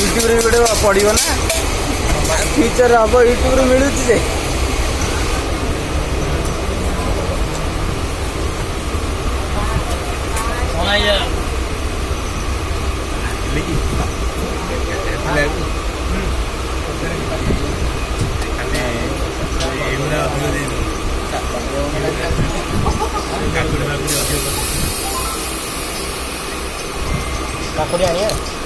YouTube रे गोटे पड़ो ना फ्यूचर हम यूट्यूब रे मिलूँ जे काकुड़ी आनी है।